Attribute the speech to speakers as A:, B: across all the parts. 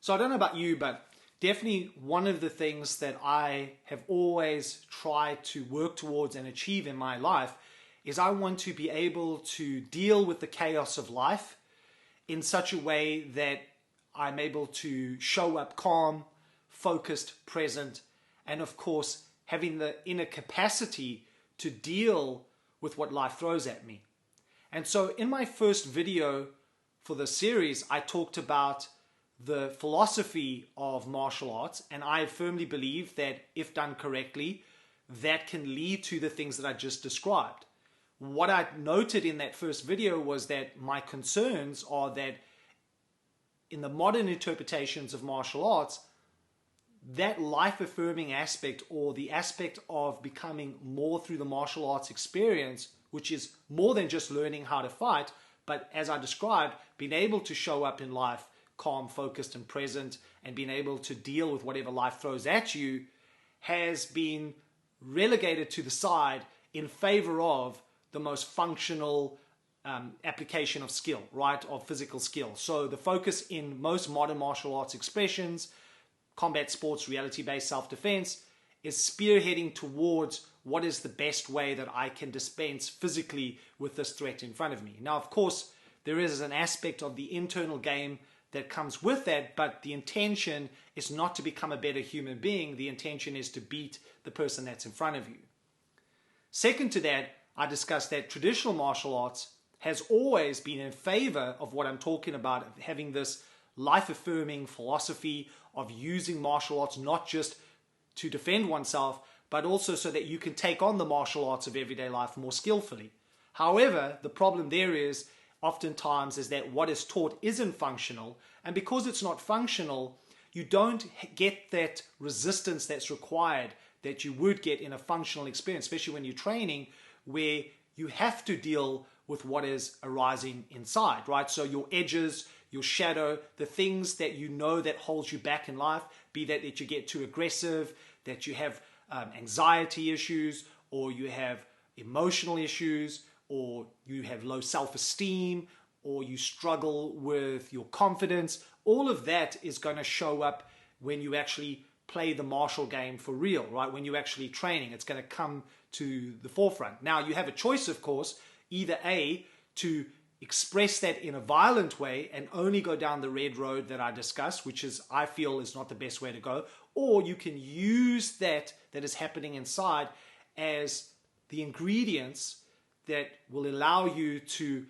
A: So I don't know about you, but definitely one of the things that I have always tried to work towards and achieve in my life is I want to be able to deal with the chaos of life in such a way that I'm able to show up calm, focused, present, and of course having the inner capacity to deal with what life throws at me. And so in my first video for the series, I talked about the philosophy of martial arts, and I firmly believe that if done correctly, that can lead to the things that I just described. What I noted in that first video was that my concerns are that in the modern interpretations of martial arts, that life-affirming aspect, or the aspect of becoming more through the martial arts experience, which is more than just learning how to fight, but as I described, being able to show up in life calm, focused, and present, and being able to deal with whatever life throws at you, has been relegated to the side in favor of the most functional application of skill, right, of physical skill. So the focus in most modern martial arts expressions, combat sports, reality-based self-defense, is spearheading towards what is the best way that I can dispense physically with this threat in front of me. Now, of course, there is an aspect of the internal game that comes with that, but the intention is not to become a better human being. The intention is to beat the person that's in front of you. Second to that, I discussed that traditional martial arts has always been in favor of what I'm talking about, of having this life-affirming philosophy of using martial arts not just to defend oneself, but also so that you can take on the martial arts of everyday life more skillfully. However, the problem there is oftentimes is that what is taught isn't functional, and because it's not functional, you don't get that resistance that's required that you would get in a functional experience, especially when you're training, where you have to deal with what is arising inside, right? So your edges, your shadow, the things that you know that holds you back in life, be that you get too aggressive, that you have anxiety issues, or you have emotional issues, or you have low self-esteem, or you struggle with your confidence. All of that is going to show up when you actually play the martial game for real, right? When you're actually training, it's going to come to the forefront. Now, you have a choice, of course, either A, to express that in a violent way and only go down the red road that I discussed, which is, I feel, is not the best way to go, or you can use that is happening inside as the ingredients that will allow you to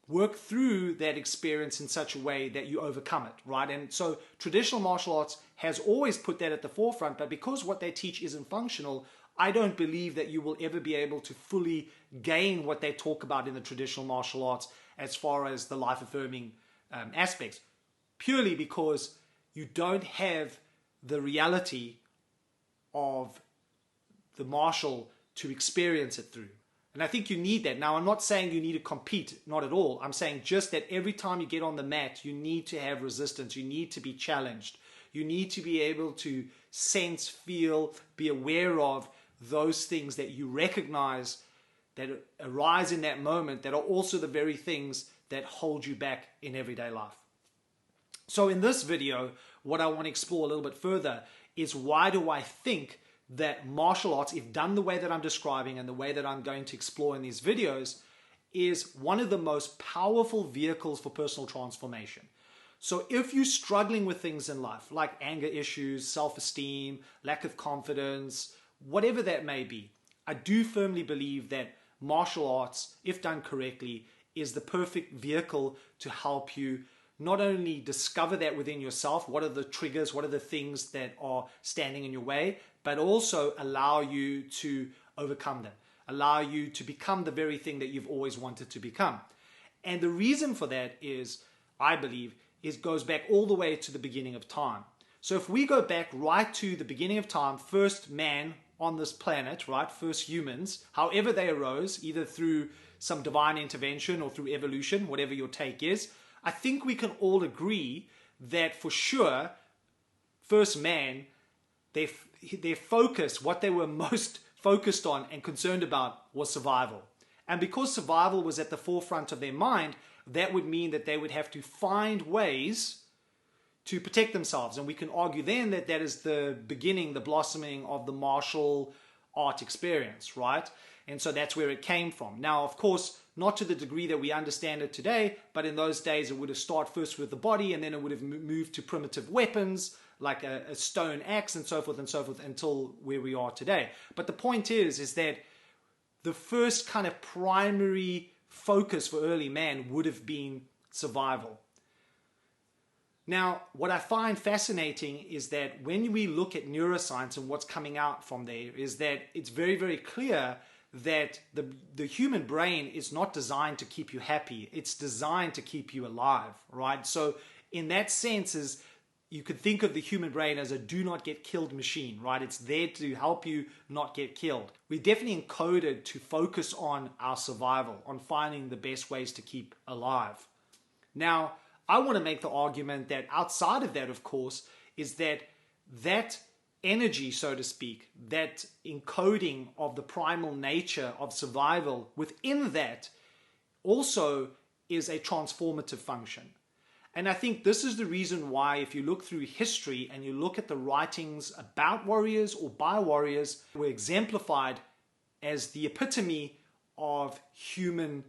A: work through that experience in such a way that you overcome it, right? And so traditional martial arts has always put that at the forefront, but because what they teach isn't functional, I don't believe that you will ever be able to fully gain what they talk about in the traditional martial arts as far as the life-affirming aspects, purely because you don't have the reality of the martial to experience it through. And I think you need that. Now, I'm not saying you need to compete, not at all. I'm saying just that every time you get on the mat, you need to have resistance. You need to be challenged. You need to be able to sense, feel, be aware of those things that you recognize that arise in that moment that are also the very things that hold you back in everyday life. So in this video, what I want to explore a little bit further is, why do I think that martial arts, if done the way that I'm describing and the way that I'm going to explore in these videos, is one of the most powerful vehicles for personal transformation. So if you're struggling with things in life, like anger issues, self-esteem, lack of confidence, whatever that may be, I do firmly believe that martial arts, if done correctly, is the perfect vehicle to help you not only discover that within yourself, what are the triggers, what are the things that are standing in your way, but also allow you to overcome them, allow you to become the very thing that you've always wanted to become. And the reason for that is, I believe, goes back all the way to the beginning of time. So if we go back right to the beginning of time, first man on this planet, right, first humans, however they arose, either through some divine intervention or through evolution, whatever your take is, I think we can all agree that for sure, first man, their focus, what they were most focused on and concerned about, was survival. And because survival was at the forefront of their mind, that would mean that they would have to find ways to protect themselves. And we can argue then that that is the beginning, the blossoming of the martial art experience, right? And so that's where it came from. Now, of course, not to the degree that we understand it today, but in those days it would have started first with the body, and then it would have moved to primitive weapons like a stone axe and so forth until where we are today. But the point is that the first kind of primary focus for early man would have been survival. Now, what I find fascinating is that when we look at neuroscience and what's coming out from there is that it's very, very clear that the human brain is not designed to keep you happy. It's designed to keep you alive, right? So in that sense, you could think of the human brain as a do not get killed machine, right? It's there to help you not get killed. We're definitely encoded to focus on our survival, on finding the best ways to keep alive. Now, I want to make the argument that outside of that, of course, is that energy, so to speak, that encoding of the primal nature of survival within that also is a transformative function. And I think this is the reason why, if you look through history and you look at the writings about warriors or by warriors, were exemplified as the epitome of human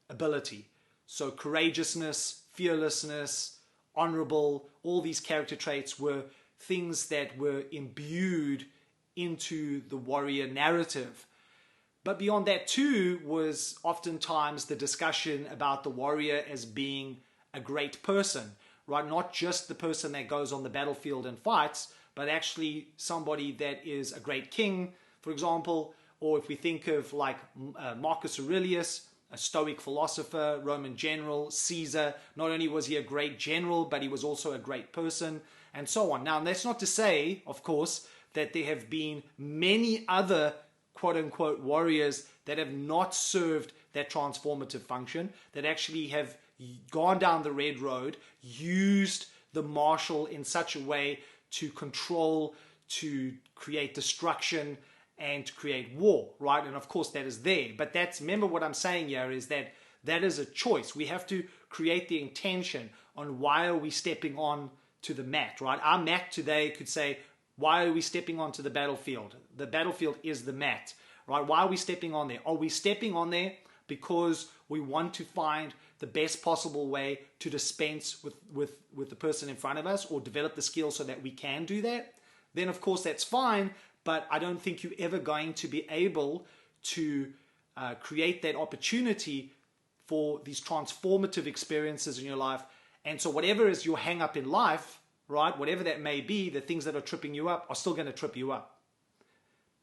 A: ability. So courageousness, fearlessness, honorable, all these character traits were things that were imbued into the warrior narrative. But beyond that too was oftentimes the discussion about the warrior as being a great person, right? Not just the person that goes on the battlefield and fights, but actually somebody that is a great king, for example, or if we think of like Marcus Aurelius, a Stoic philosopher, Roman general, Caesar. Not only was he a great general, but he was also a great person, and so on. Now, that's not to say, of course, that there have been many other quote-unquote warriors that have not served that transformative function, that actually have gone down the red road, used the martial in such a way to control, to create destruction, and to create war, right? And of course that is there. But remember what I'm saying here is that is a choice. We have to create the intention on why are we stepping on to the mat, right? Our mat today could say, why are we stepping onto the battlefield? The battlefield is the mat, right? Why are we stepping on there? Are we stepping on there because we want to find the best possible way to dispense with the person in front of us, or develop the skills so that we can do that? Then of course that's fine. But I don't think you're ever going to be able to create that opportunity for these transformative experiences in your life. And so whatever is your hang up in life, right, whatever that may be, the things that are tripping you up are still going to trip you up.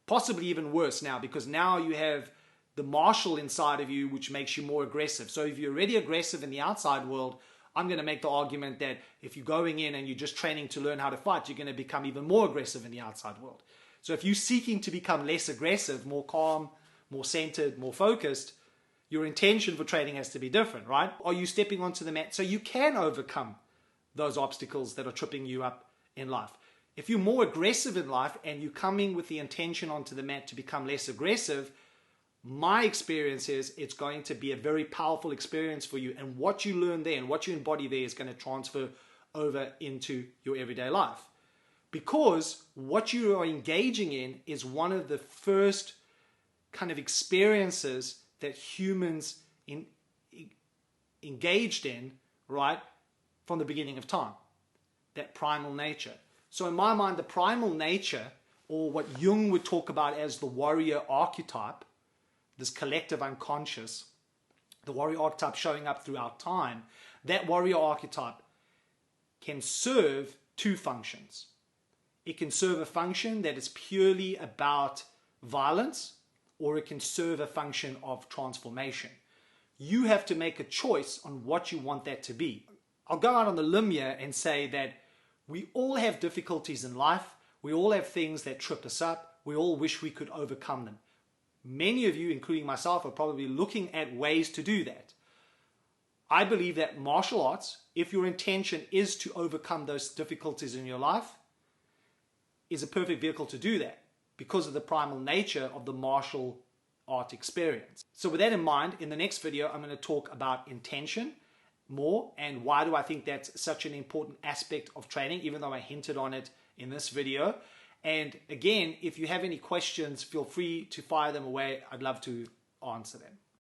A: Possibly even worse now, because now you have the martial inside of you, which makes you more aggressive. So if you're already aggressive in the outside world, I'm going to make the argument that if you're going in and you're just training to learn how to fight, you're going to become even more aggressive in the outside world. So if you're seeking to become less aggressive, more calm, more centered, more focused, your intention for training has to be different, right? Are you stepping onto the mat so you can overcome those obstacles that are tripping you up in life? If you're more aggressive in life and you're coming with the intention onto the mat to become less aggressive, my experience is it's going to be a very powerful experience for you. And what you learn there and what you embody there is going to transfer over into your everyday life. Because what you are engaging in is one of the first kind of experiences that humans engaged in, right, from the beginning of time. That primal nature. So in my mind, the primal nature, or what Jung would talk about as the warrior archetype, this collective unconscious, the warrior archetype showing up throughout time, that warrior archetype can serve two functions. It can serve a function that is purely about violence, or it can serve a function of transformation. You have to make a choice on what you want that to be. I'll go out on the limb here and say that we all have difficulties in life. We all have things that trip us up. We all wish we could overcome them. Many of you, including myself, are probably looking at ways to do that. I believe that martial arts, if your intention is to overcome those difficulties in your life, is a perfect vehicle to do that because of the primal nature of the martial art experience. So with that in mind, in the next video, I'm going to talk about intention, more, and why do I think that's such an important aspect of training, even though I hinted on it in this video. And again, if you have any questions, feel free to fire them away. I'd love to answer them.